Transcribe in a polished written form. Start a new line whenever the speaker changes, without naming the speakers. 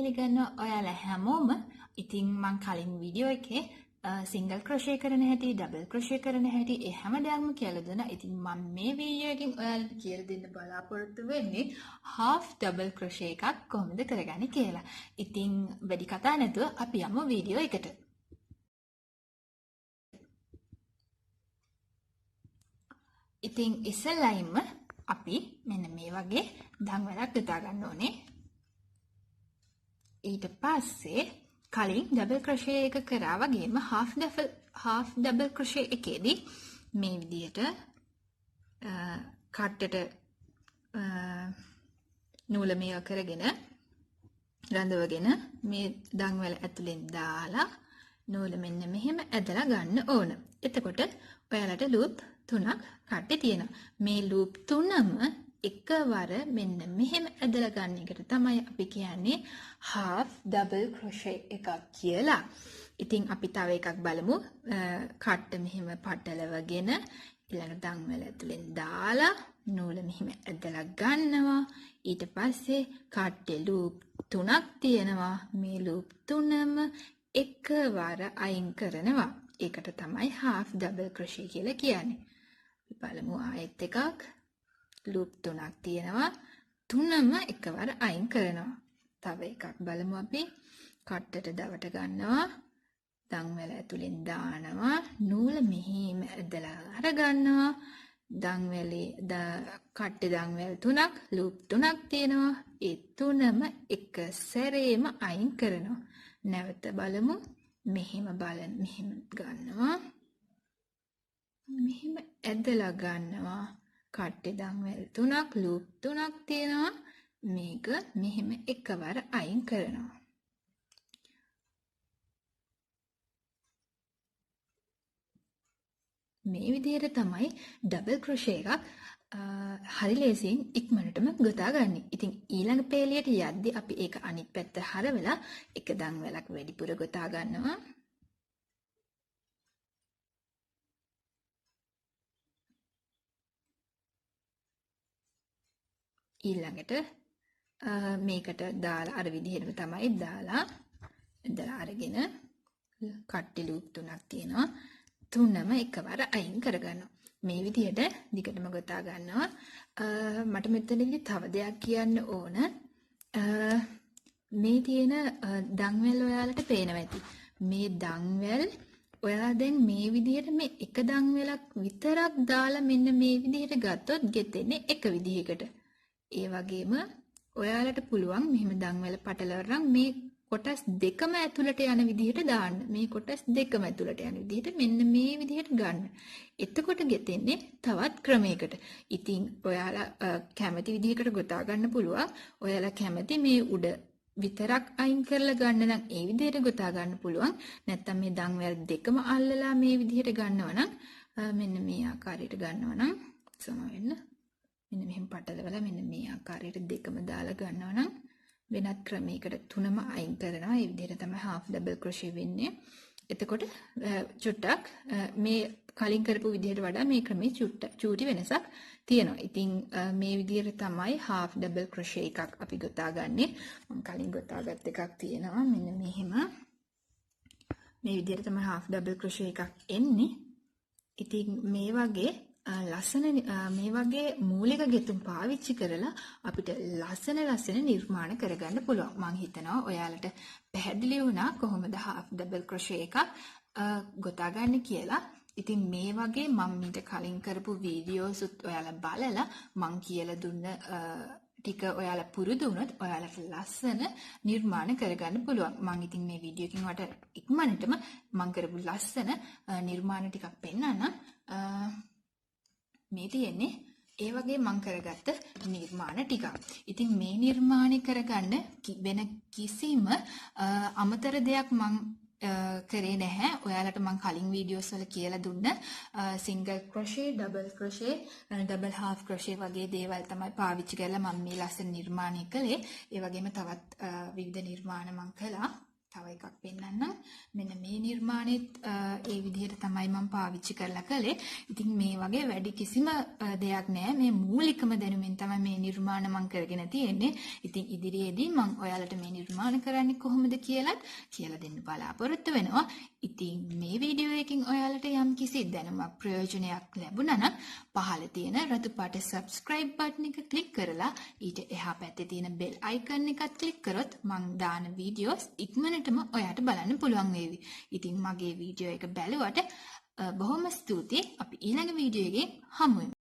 පිළිගන්නවා ඔයාලා හැමෝම. ඉතින් මම කලින් වීඩියෝ එකේ සිංගල් ක්‍රොෂේ කරන හැටි, ඩබල් ක්‍රොෂේ කරන හැටි ඒ හැම දෙයක්ම කියලා දුන්නා. ඉතින් මම මේ වීඩියෝ එකෙන් ඔයාලට කියලා දෙන්න බලාපොරොත්තු වෙන්නේ half double crochet එකක් කොහොමද කරගන්නේ කියලා. ඉතින් වැඩි කතා නැතුව අපි යමු වීඩියෝ එකට. ඉතින් ඉස්සෙල්ලාම අපි මෙන්න මේ වගේ දම්වැලක් යොදා ගන්න ඕනේ. ඊට පස්සේ කලින් ඩබල් ක්‍රොෂේ එක කරා වගේම half double crochet එකේදී මේ විදිහට කට්ටට නූල මේව කරගෙන රඳවගෙන මේ දම්වැල ඇතුලෙන් දාලා නූල මෙන්න මෙහෙම ඇදලා ගන්න ඕන. එතකොට ඔයාලට ලූප් 3ක් කට්ටේ තියෙනවා. මේ ලූප් 3ම එකවර මෙන්න මෙහෙම ඇදලා ගන්න එකට තමයි අපි කියන්නේ half double crochet එකක් කියලා. ඉතින් අපි තව එකක් බලමු. කට්ට මෙහෙම පටලවගෙන ඊළඟ දම්වැල ඇතුලෙන් දාලා නූල මෙහෙම ඇදලා ගන්නවා. ඊට පස්සේ කට්ටේ ලූප් 3ක් තියෙනවා. මේ ලූප් 3ම එකවර අයින් කරනවා. ඒකට තමයි half double crochet කියලා කියන්නේ. අපි බලමු ආයෙත් එකක්. ලූප් 3ක් තියෙනවා. 3ම එකවර අයින් කරනවා. තව එකක් බලමු අපි. කට්ටට දවට ගන්නවා. දම්වැල ඇතුලෙන් දානවා. නූල මෙහෙම ඇදලා අර ගන්නවා. කට්ටේ දම්වැල් 3ක්, ලූප් 3ක් තියෙනවා. ඒ 3ම එක සැරේම අයින් කරනවා. නැවත බලමු. මෙහෙම ගන්නවා. මෙහෙම ඇදලා ගන්නවා. කට්ටේ දම්වැල් 3ක්, ලූප් 3ක් තියෙනවා. මේක මෙහෙම එකවර අයින් කරනවා. මේ විදිහට තමයි ඩබල් ක්‍රොෂේ එකක් හරි ලේසියෙන් ඉක්මනටම ගොතා ගන්න. ඉතින් ඊළඟ පේලියට යද්දි අපි ඒක අනිත් පැත්ත හරවලා එක දම්වැලක් වැඩිපුර ගොතා ගන්නවා. ඊළඟට මේකට දාලා අර විදිහටම තමයි දාලා අරගෙන කට්ටි ලූප් 3ක් තියෙනවා. 3ම එකවර අයින් කරගන්නවා. මේ විදිහට දිගටම ගොතා ගන්නවා. මට මෙතනදී තව දෙයක් කියන්න ඕන. මේ තියෙන දම්වැල් ඔයාලට පේනවා ඇති. මේ දම්වැල් ඔයාලා දැන් මේ විදිහට මේ එක දම්වැලක් විතරක් දාලා මෙන්න මේ විදිහට ගත්තොත් ගෙතෙන්නේ එක විදිහකට. ඒ වගේම ඔයාලට පුළුවන් මෙහෙම දම්වැල පටලවරන් මේ කොටස් දෙකම ඇතුළට යන විදිහට දාන්න. මේ කොටස් දෙකම ඇතුළට යන විදිහට මෙන්න මේ විදිහට ගන්න. එතකොට ගෙතෙන්නේ තවත් ක්‍රමයකට. ඉතින් ඔයාලා කැමති විදිහකට ගොතා ගන්න පුළුවන්. ඔයාලා කැමති මේ උඩ විතරක් අයින් කරලා ගන්න නම් ඒ විදිහට ගොතා ගන්න පුළුවන්. නැත්නම් මේ දම්වැල් දෙකම අල්ලලා මේ විදිහට ගන්නවා නම් මෙන්න මේ ආකාරයට ගන්නවා නම් සම වෙන්න. මෙන්න මෙහෙම පටලවලා මෙන්න මේ ආකාරයට දෙකම දාලා ගන්නවා නම් වෙනත් ක්‍රමයකට 3ම අයින් කරනවා. ඒ විදිහට තමයි half double crochet වෙන්නේ. එතකොට චුට්ටක් මේ කලින් කරපු විදිහට වඩා මේ ක්‍රමේ චූටි වෙනසක් තියෙනවා. ඉතින් මේ විදිහට තමයි half double crochet එකක් අපි ගොතාගන්නේ. මම කලින් ගොතාගත් එකක් තියෙනවා. මෙන්න මෙහෙම. මේ විදිහට තමයි half double crochet එකක් එන්නේ. ඉතින් මේ වගේ මේ වගේ මූලික ගෙතුම් පාවිච්චි කරලා අපිට ලස්සන නිර්මාණ කරගන්න පුළුවන්. මම හිතනවා ඔයාලට පැහැදිලි වුණා කොහොමද half double crochet එකක් ගොතාගන්නේ කියලා. ඉතින් මේ වගේ මම මීට කලින් කරපු වීඩියෝස් ඔයාලා බලලා මම කියලා දුන්න ටික ඔයාලා පුරුදු වුණොත් ඔයාලට ලස්සන නිර්මාණ කරගන්න පුළුවන්. මම ඉතින් මේ වීඩියෝ එකකින් වට ඉක්මනටම මම කරපු ලස්සන නිර්මාණ ටිකක් පෙන්නන්නම්. මේ තියෙන්නේ ඒ වගේ මම කරගත්ත නිර්මාණ ටිකක්. ඉතින් මේ නිර්මාණය කරගන්න වෙන කිසිම අමතර දෙයක් මම කරේ නැහැ. ඔයාලට මම කලින් වීඩියෝස් වල කියලා දුන්න single crochet, double crochet, double half crochet වගේ දේවල් තමයි පාවිච්චි කරලා මම මේ ලස්සන නිර්මාණය කළේ. ඒ වගේම තවත් විවිධ නිර්මාණ මම කළා. තව එකක් පෙන්නන්නම්. මෙන්න මේ නිර්මාණෙත් ඒ විදිහට තමයි මම පාවිච්චි කරලා කළේ. ඉතින් මේ වගේ වැඩි කිසිම දෙයක් නෑ. මේ මූලිකම දැනුමින් තමයි මේ නිර්මාණ මම කරගෙන තියෙන්නේ. ඉතින් ඉදිරියේදී මම ඔයාලට මේ නිර්මාණ කරන්නේ කොහොමද කියලා දෙන්න බලාපොරොත්තු වෙනවා. ඉතින් මේ වීඩියෝ එකකින් ඔයාලට යම් කිසි දැනුමක් ප්‍රයෝජනයක් ලැබුණා නම් පහළ තියෙන රතු පාට subscribe button එක ක්ලික් කරලා ඊට එහා පැත්තේ තියෙන bell icon එකත් ක්ලික් කරොත් මම දාන වීඩියෝස් ඉක්මනටම ඔයාට බලන්න පුළුවන් වේවි. ඉතින් මගේ වීඩියෝ එක බැලුවට බොහොම ස්තුතියි. අපි ඊළඟ වීඩියෝ එකෙන් හමු වෙමු.